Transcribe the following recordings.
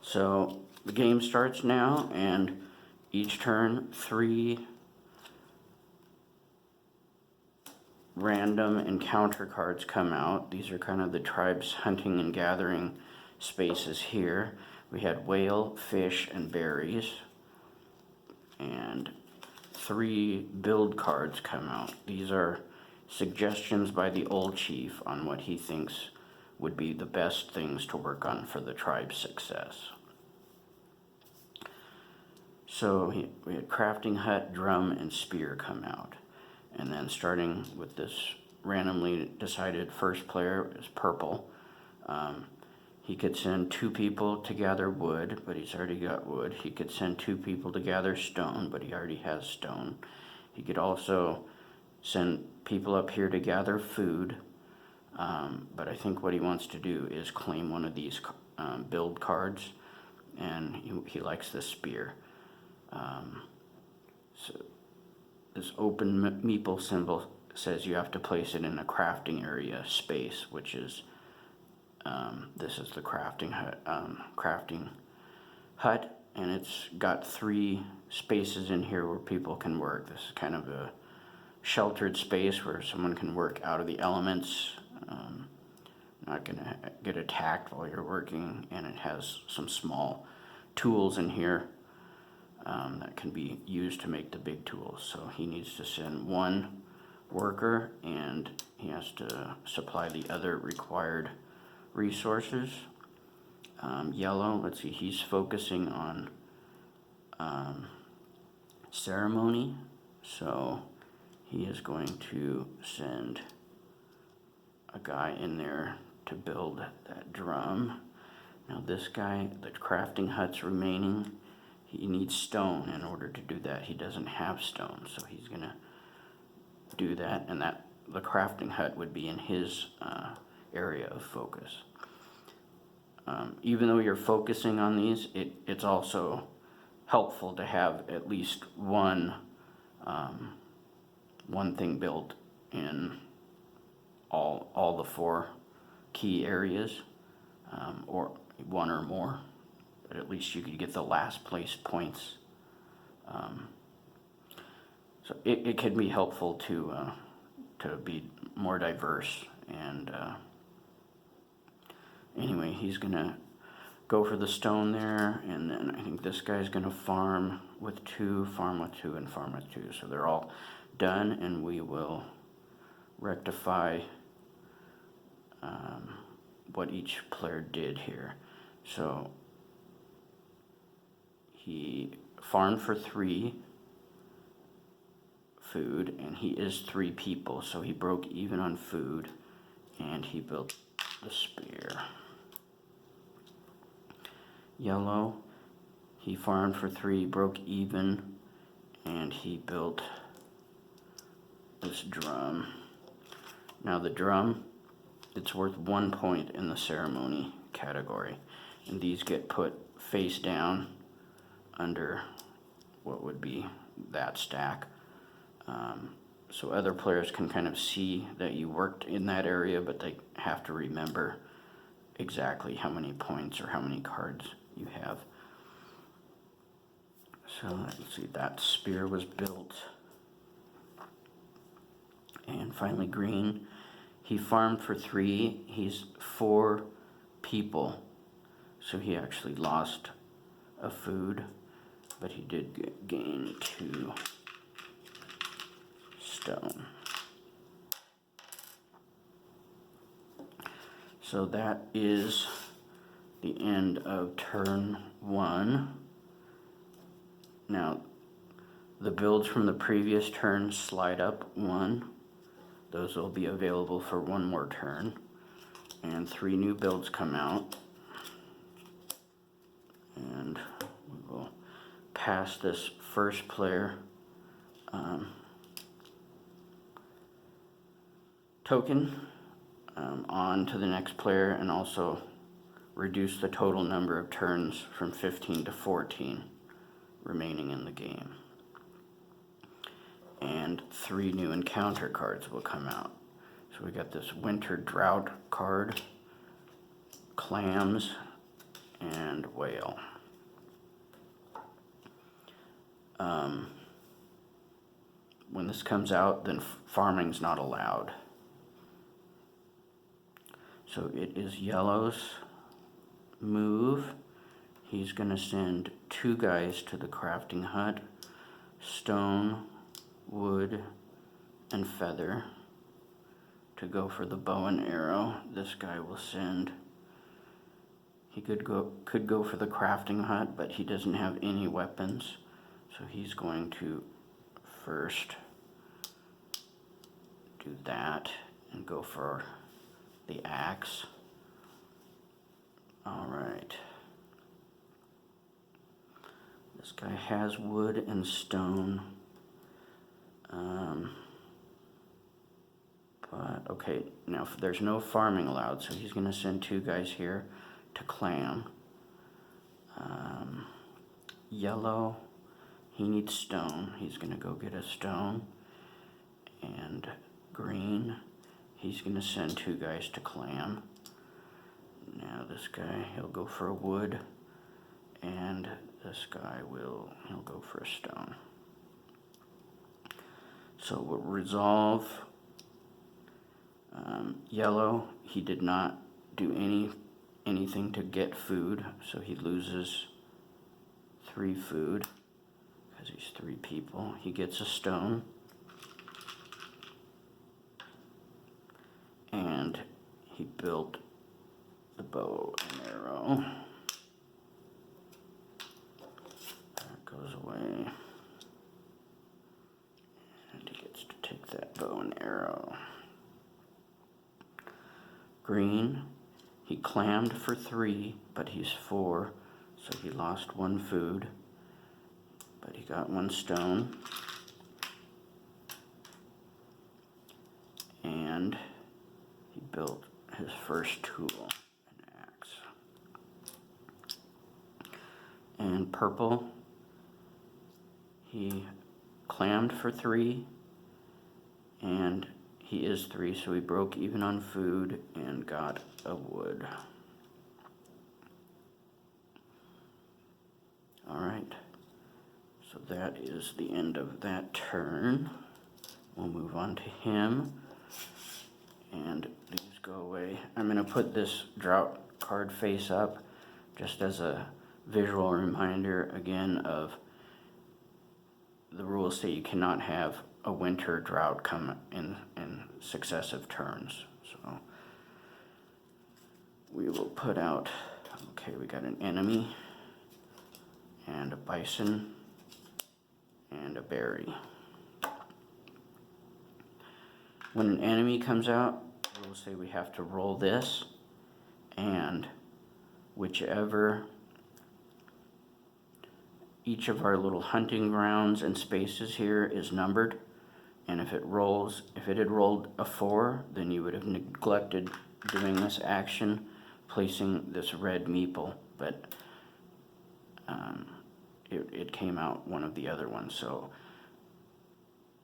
So the game starts now, and each turn 3 random encounter cards come out. These are kind of the tribe's hunting and gathering spaces here. We had whale, fish, and berries. And 3 build cards come out. These are suggestions by the old chief on what he thinks would be the best things to work on for the tribe's success. So we had crafting hut, drum, and spear come out. And then starting with this randomly decided first player is purple. He could send 2 people to gather wood, but he's already got wood. He could send 2 people to gather stone, but he already has stone. He could also send people up here to gather food, but I think what he wants to do is claim one of these build cards, and he likes the spear. So this open meeple symbol says you have to place it in a crafting area space, which is this is the crafting hut, and it's got 3 spaces in here where people can work. This is kind of a sheltered space where someone can work out of the elements, not gonna get attacked while you're working, and it has some small tools in here that can be used to make the big tools. So he needs to send 1 worker, and he has to supply the other required resources. Yellow, let's see, he's focusing on ceremony, so he is going to send a guy in there to build that drum. Now this guy, the crafting hut's remaining. He needs stone in order to do that. He doesn't have stone, so he's gonna do that, and that the crafting hut would be in his area of focus. Even though you're focusing on these, it's also helpful to have at least one thing built in all the 4 key areas, or 1 or more, but at least you could get the last place points. So it can be helpful to be more diverse. And anyway, he's gonna go for the stone there, and then I think this guy's gonna farm with 2, farm with 2, and farm with 2. So they're all done, and we will rectify what each player did here. So he farmed for 3 food, and he is 3 people, so he broke even on food, and he built the spear. Yellow, he farmed for 3, broke even, and he built this drum. Now the drum, it's worth 1 point in the ceremony category, and these get put face down under what would be that stack. So other players can kind of see that you worked in that area, but they have to remember exactly how many points or how many cards you have. So let's see, that spear was built. And finally green, he farmed for 3, he's 4 people, so he actually lost a food, but he did gain 2 stone. So that is the end of turn 1. Now the builds from the previous turn slide up 1. Those will be available for 1 more turn, and 3 new builds come out, and we will pass this first player token on to the next player, and also reduce the total number of turns from 15 to 14 remaining in the game. And 3 new encounter cards will come out. So we got this winter drought card, clams, and whale. When this comes out, then farming's not allowed. So it is yellow's move. He's gonna send 2 guys to the crafting hut, stone, wood, and feather, to go for the bow and arrow. This guy will send, he could go for the crafting hut, but he doesn't have any weapons, so he's going to first do that and go for the axe. All right. This guy has wood and stone. But okay, now there's no farming allowed, so he's gonna send 2 guys here to clam. Yellow, he needs stone. He's gonna go get a stone. And green, he's gonna send 2 guys to clam. Now this guy, he'll go for a wood, and this guy he'll go for a stone. So we'll resolve. Yellow, he did not do anything to get food, so he loses 3 food because he's 3 people. He gets a stone, and he built the bow and arrow. That goes away, and he gets to take that bow and arrow. Green, he clammed for 3, but he's 4, so he lost 1 food, but he got 1 stone. And he built his first tool, an axe. And purple, he clammed for 3, and he is 3, so he broke even on food and got a wood. Alright, so that is the end of that turn. We'll move on to him, and these go away. I'm going to put this drought card face up just as a visual reminder again of the rules say you cannot have a winter drought come in successive turns. So we will put out, okay, we got an enemy and a bison and a berry. When an enemy comes out, we'll say we have to roll this, and whichever each of our little hunting grounds and spaces here is numbered, and if it had rolled a 4, then you would have neglected doing this action, placing this red meeple, but it came out one of the other ones. So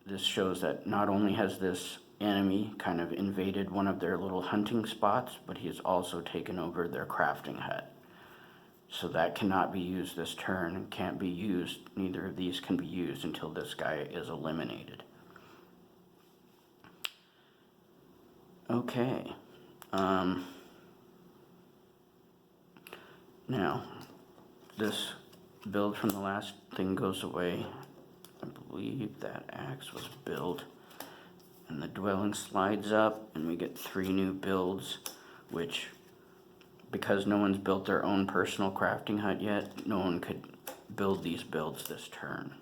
this shows that not only has this enemy kind of invaded one of their little hunting spots, but he has also taken over their crafting hut. So that cannot be used this turn, and can't be used, neither of these can be used until this guy is eliminated. Okay. Now, this build from the last thing goes away. I believe that axe was built. And the dwelling slides up, and we get 3 new builds, which, because no one's built their own personal crafting hut yet, no one could build these builds this turn.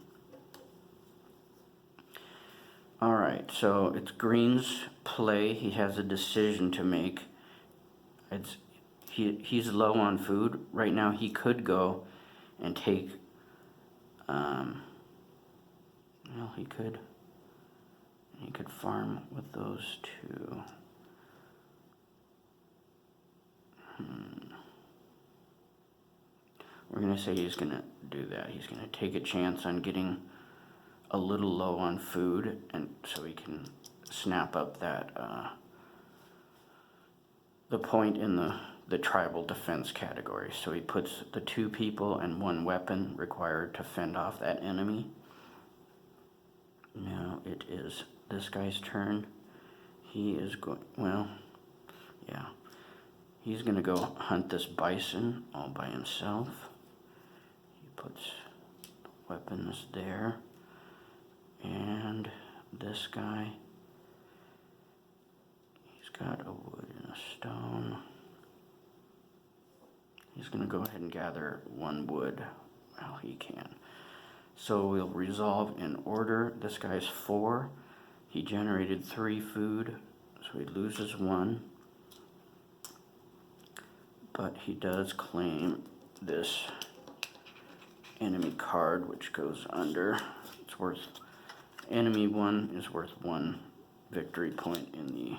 Alright, so it's Green's play. He has a decision to make. He's low on food. Right now he could go and take, well, he could farm with those 2. We're going to say he's going to do that. He's going to take a chance on getting a little low on food, and so he can snap up that the point in the the tribal defense category. So he puts the 2 people and 1 weapon required to fend off that enemy. Now it is this guy's turn. He is going, well, yeah. He's gonna go hunt this bison all by himself. He puts weapons there. And this guy, he's got a wood and a stone. He's going to go ahead and gather 1 wood while he can. So we'll resolve in order. This guy's 4. He generated 3 food, so he loses 1. But he does claim this enemy card, which goes under. It's worth, enemy 1 is worth 1 victory point in the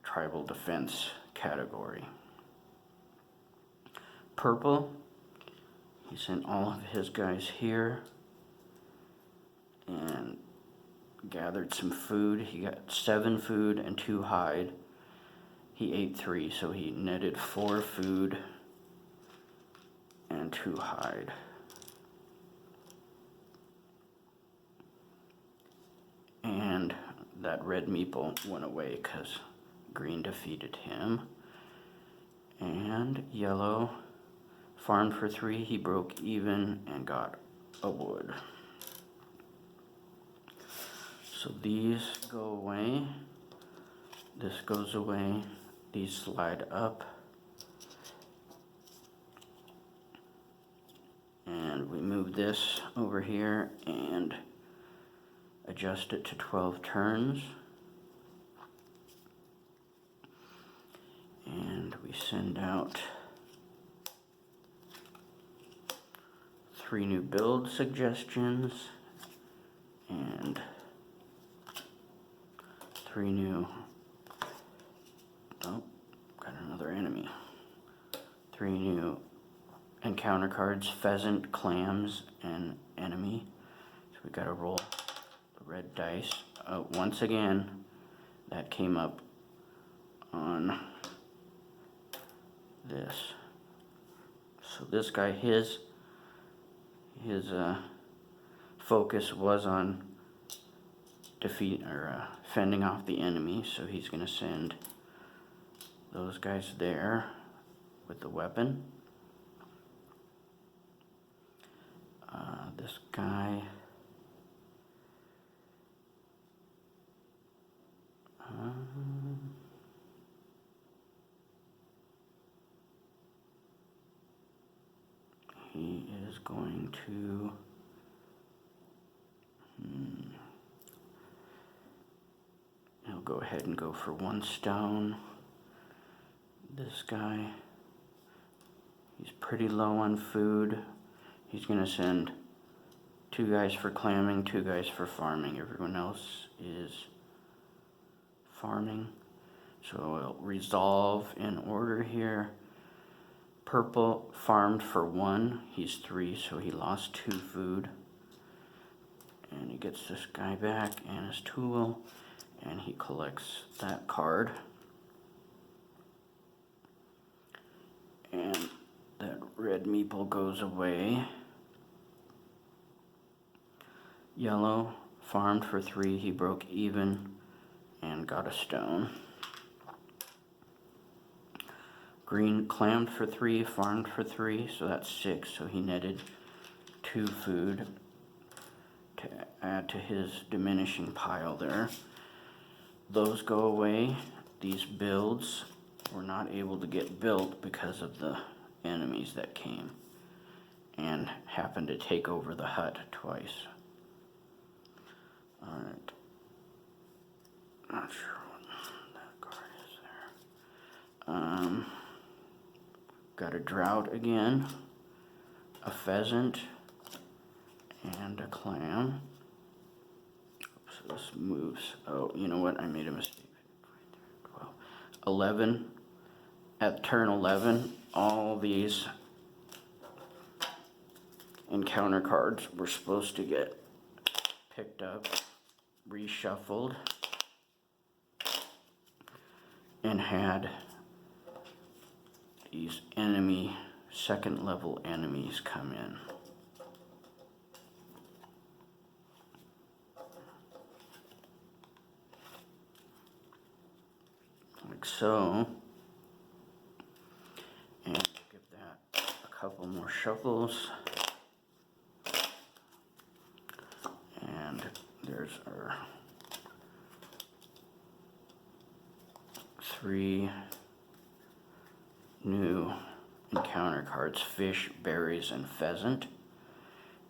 tribal defense category. Purple, he sent all of his guys here and gathered some food. He got 7 food and 2 hide. He ate 3, so he netted 4 food and 2 hide. And that red meeple went away because green defeated him. And yellow farmed for 3, he broke even and got a wood. So these go away, this goes away, these slide up, and we move this over here and adjust it to 12 turns. And we send out 3 new build suggestions and 3 new, oh, got another enemy. 3 new encounter cards, pheasant, clams, and enemy. So we gotta roll the red dice. Once again, that came up on this. So this guy, his focus was on fending off the enemy, so he's going to send those guys there with the weapon. This guy, he is going to he'll go ahead and go for 1 stone. This guy, he's pretty low on food. He's gonna send 2 guys for clamming, 2 guys for farming. Everyone else is farming. So we'll resolve in order here. Purple farmed for 1. He's 3, so he lost 2 food. And he gets this guy back and his tool, and he collects that card. And that red meeple goes away. Yellow farmed for 3, he broke even and got a stone. Green clammed for 3, farmed for 3, so that's 6, so he netted 2 food to add to his diminishing pile there. Those go away. These builds were not able to get built because of the enemies that came and happened to take over the hut twice. Alright. Not sure what that card is there. Got a drought again, a pheasant, and a clam. Oops, this moves. Oh, you know what? I made a mistake. 12. 11. At turn 11, all these encounter cards were supposed to get picked up, reshuffled, and had these second level enemies come in. Like so. And give that a couple more shuffles. And there's our 3 new encounter cards: fish, berries, and pheasant.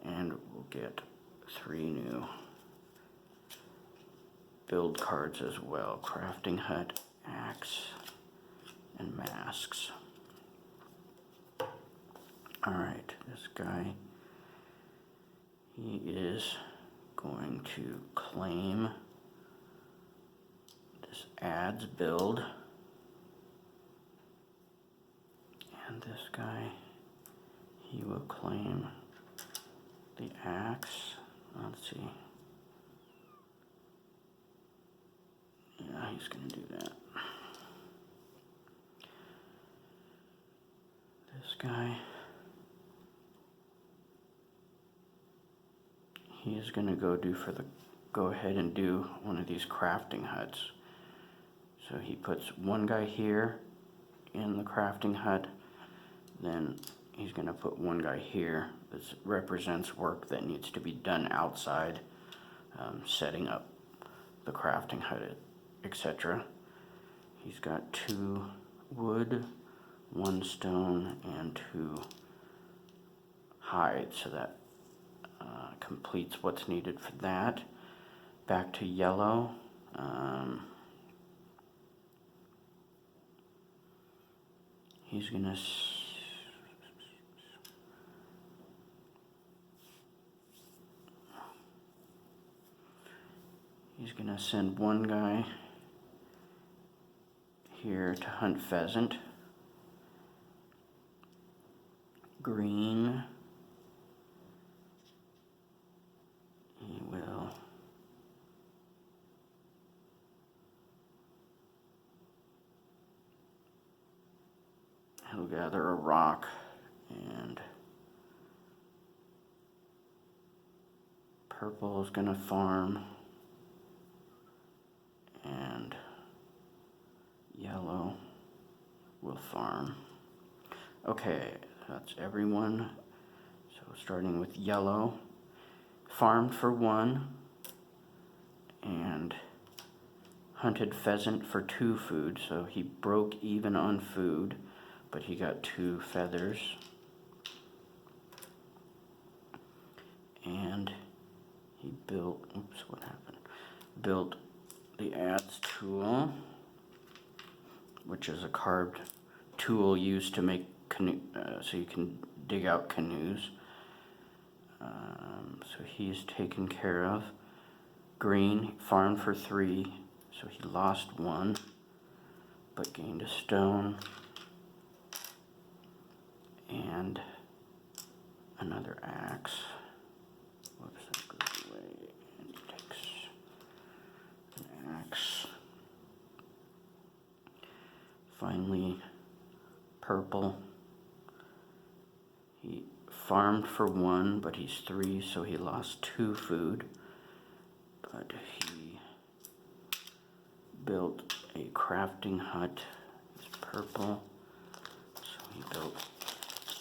And we'll get 3 new build cards as well: crafting hut, axe, and masks. Alright, this guy, he is going to claim this adds build. And this guy, he will claim the axe. Let's see. Yeah, he's going to do that. This guy, he is going to go ahead and do one of these crafting huts. So he puts one guy here in the crafting hut, then he's going to put one guy here. This represents work that needs to be done outside, setting up the crafting hut, etc. He's got 2 wood, 1 stone, and 2 hide, so that completes what's needed for that. Back to yellow. He's gonna send one guy here to hunt pheasant. Green, he'll gather a rock, and purple is gonna farm, and yellow will farm. Okay, that's everyone. So starting with yellow, farmed for 1 and hunted pheasant for 2 food, so he broke even on food, but he got 2 feathers. And he built, built the adze tool, which is a carved tool used to make canoe, so you can dig out canoes. So he's taken care of. Green, farmed for 3, so he lost 1, but gained a stone and another axe. Whoops, that goes away, and he takes an axe. Finally, purple. He farmed for 1, but he's 3, so he lost 2 food. But he built a crafting hut. It's purple, so he built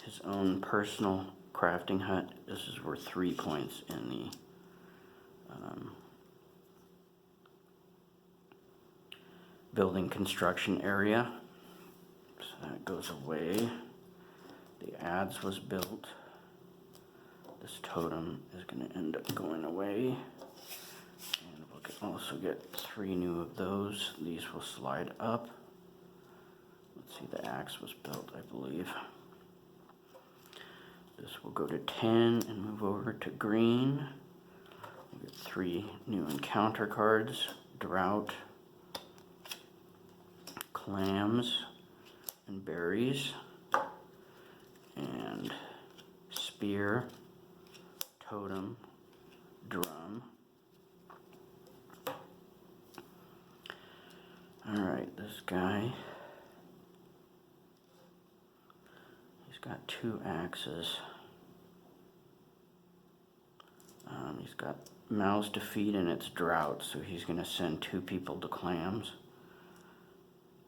his own personal crafting hut. This is worth 3 points in the building construction area. So that goes away. The adze was built. This totem is going to end up going away. And we'll also get 3 new of those. These will slide up. Let's see, the axe was built, I believe. This will go to 10 and move over to green. We'll get 3 new encounter cards: drought, clams, and berries, and spear, totem, drum. Alright, this guy, he's got 2 axes. He's got mouths to feed and it's drought, so he's going to send 2 people to clams.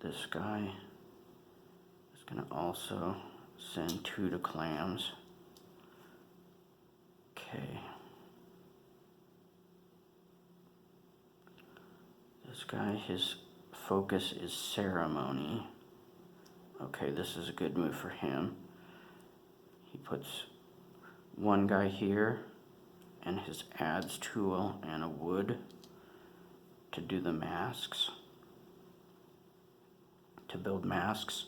This guy is going to also send 2 to clams. Okay. This guy, his focus is ceremony. Okay, this is a good move for him. He puts 1 guy here and his adds tool and a wood to do the masks, to build masks.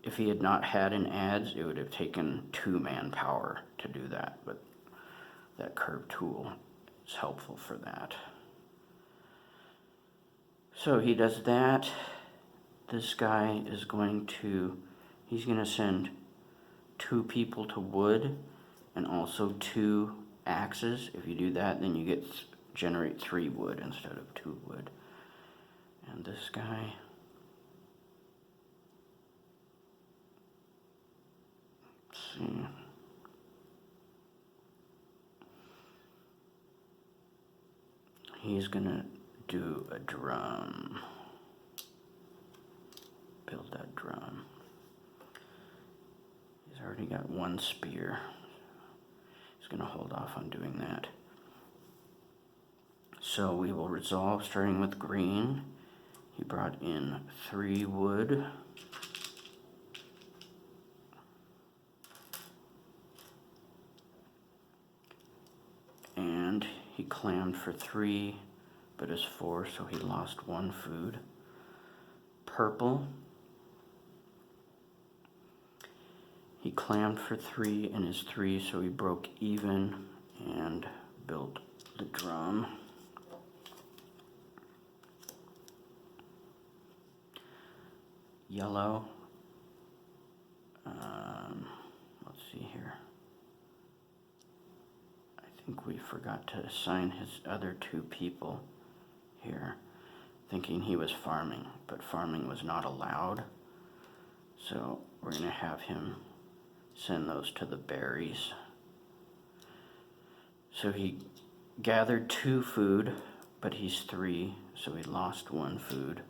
If he had not had an adds, it would have taken 2 manpower to do that, but that curved tool is helpful for that. So he does that. This guy is going to, he's going to send 2 people to wood and also 2 axes. If you do that, then you generate 3 wood instead of 2 wood. And this guy, let's see. He's gonna do a drum. Build that drum. He's already got 1 spear. He's gonna hold off on doing that. So we will resolve starting with green. He brought in 3 wood. And he clammed for 3, but is 4, so he lost 1 food. Purple. He clammed for 3 and is 3, so he broke even and built the drum. Yellow. Let's see here. I think we forgot to assign his other 2 people here, thinking he was farming, but farming was not allowed. So we're going to have him send those to the berries. So he gathered 2 food, but he's 3, so he lost 1 food.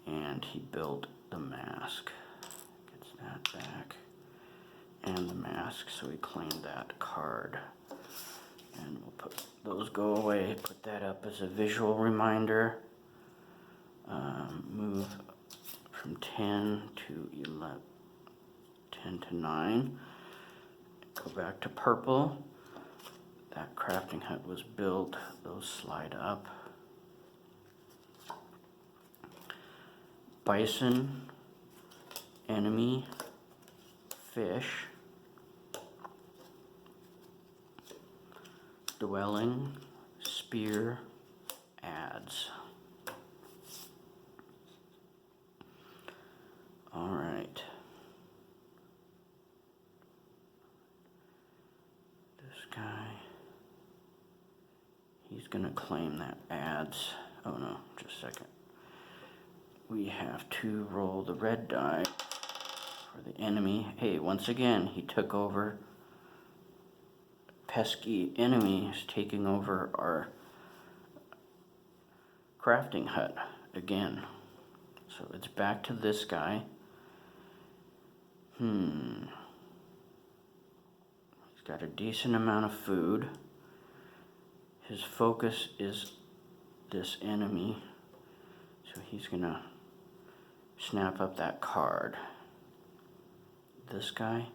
And he built the mask. Gets that back. And the mask, so he claimed that card. And we'll put those go away, put that up as a visual reminder. Move from 10 to 11, 10 to 9. Go back to purple. That crafting hut was built. Those slide up. Bison, enemy, fish, dwelling, spear, adds. All right. This guy, he's gonna claim that adds. Oh no, just a second. We have to roll the red die for the enemy. Hey, once again, he took over. Pesky enemy is taking over our crafting hut again. So it's back to this guy. He's got a decent amount of food. His focus is this enemy. So he's gonna snap up that card. This guy.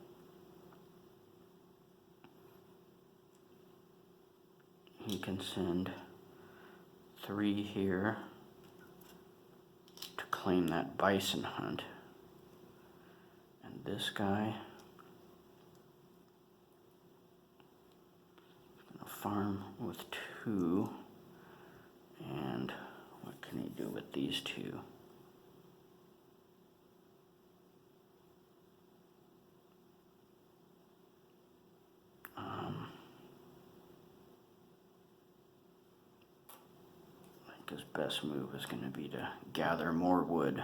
He can send 3 here to claim that bison hunt. And this guy is gonna farm with 2. And what can he do with these 2? best move is going to be to gather more wood.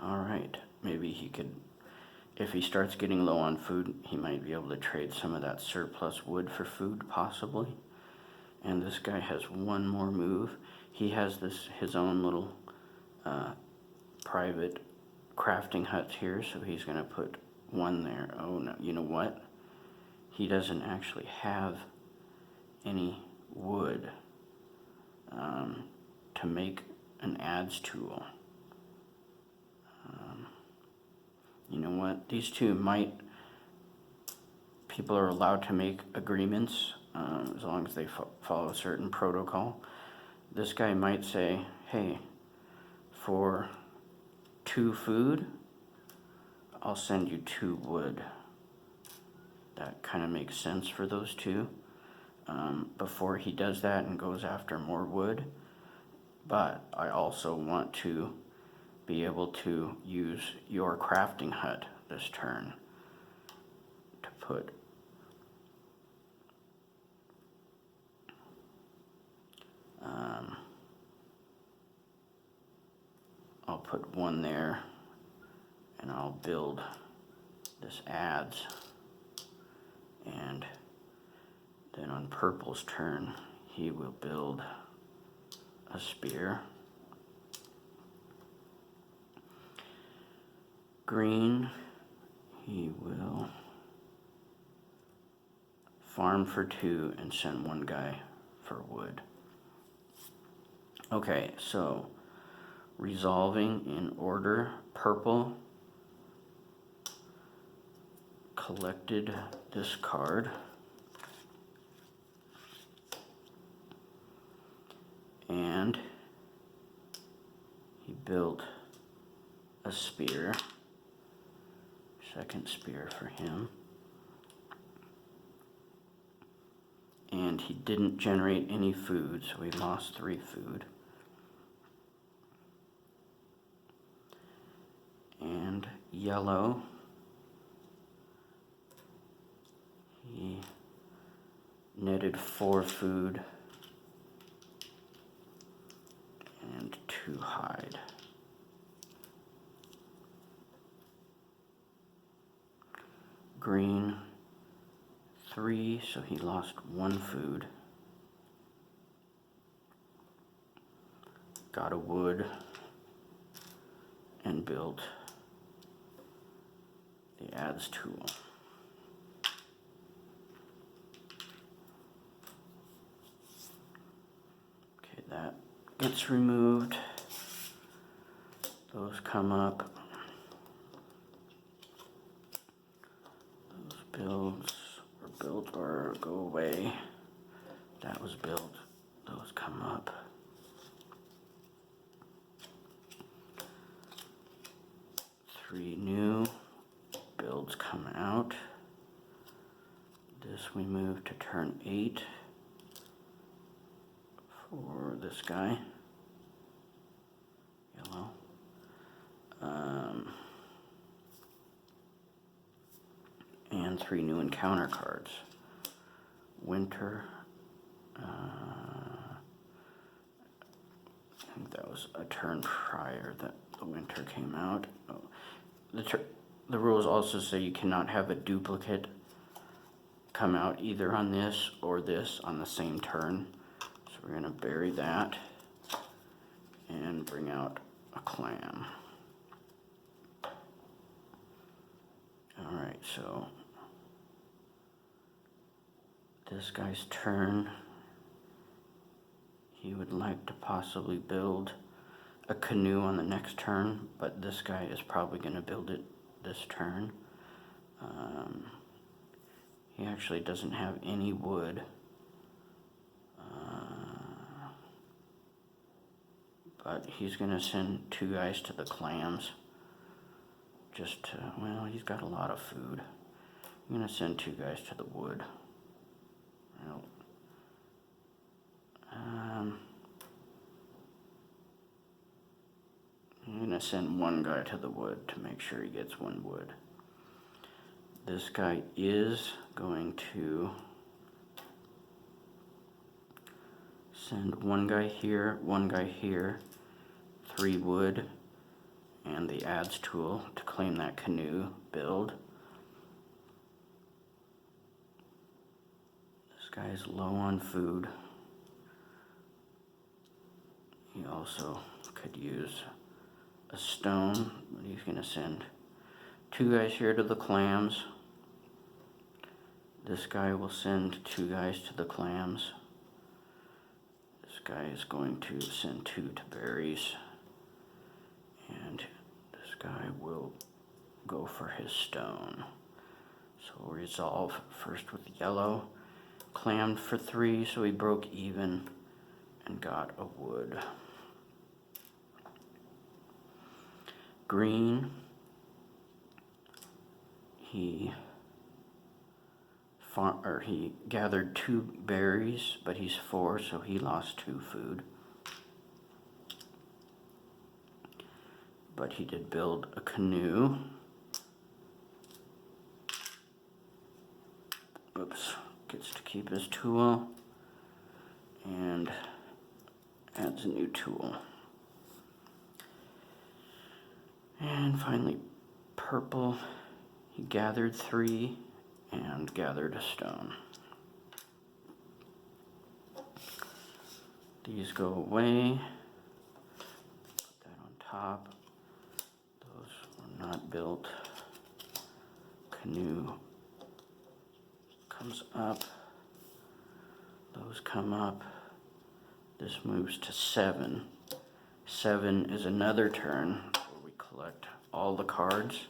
Alright, maybe he could, if he starts getting low on food, he might be able to trade some of that surplus wood for food, possibly. And this guy has one more move. He has his own little private crafting hut here, so he's going to put one there. Oh no, you know what? He doesn't actually have any wood to make an adze tool. You know what? These two people are allowed to make agreements as long as they follow a certain protocol. This guy might say, hey, for 2 food, I'll send you 2 wood. That kind of makes sense for those two. Before he does that and goes after more wood, but I also want to be able to use your crafting hut this turn to put I'll put one there, and I'll build this adze, and then on purple's turn he will build a spear. Green, he will farm for 2 and send one guy for wood. Okay, so resolving in order. Purple collected this card, and he built a spear. Second spear for him. And he didn't generate any food, so he lost 3 food. And yellow, he netted 4 food and 2 hide. Green, 3, so he lost 1 food. Got a wood and built the adze tool. Okay, that gets removed. Those come up. Builds or built or go away. That was built. Those come up. Three new builds come out. This we move to turn 8 for this guy. Yellow. And 3 new encounter cards. Winter. I think that was a turn prior that the winter came out. Oh. The rules also say you cannot have a duplicate come out either on this or this on the same turn. So we're going to bury that and bring out a clam. Alright, so this guy's turn. He would like to possibly build a canoe on the next turn, but this guy is probably going to build it this turn. He actually doesn't have any wood. But he's going to send 2 guys to the clams. Just to, well, he's got a lot of food. I'm going to send 2 guys to the wood. Well, I'm going to send 1 guy to the wood to make sure he gets 1 wood. This guy is going to Send one guy here, 3 wood, and the adds tool to claim that canoe build. This guy is low on food. He also could use a stone, but he's going to send 2 guys here to the clams. This guy will send 2 guys to the clams. This guy is going to send 2 to berries. And this guy will go for his stone. So we'll resolve first with yellow. Clammed for 3, so he broke even and got a wood. Green, he gathered 2 berries, but he's 4, so he lost 2 food. But he did build a canoe. Oops, gets to keep his tool and adds a new tool. And finally, purple, he gathered 3 and gathered a stone. These go away. Put that on top. Those were not built. Canoe comes up. Those come up. This moves to 7. 7 is another turn where we collect all the cards.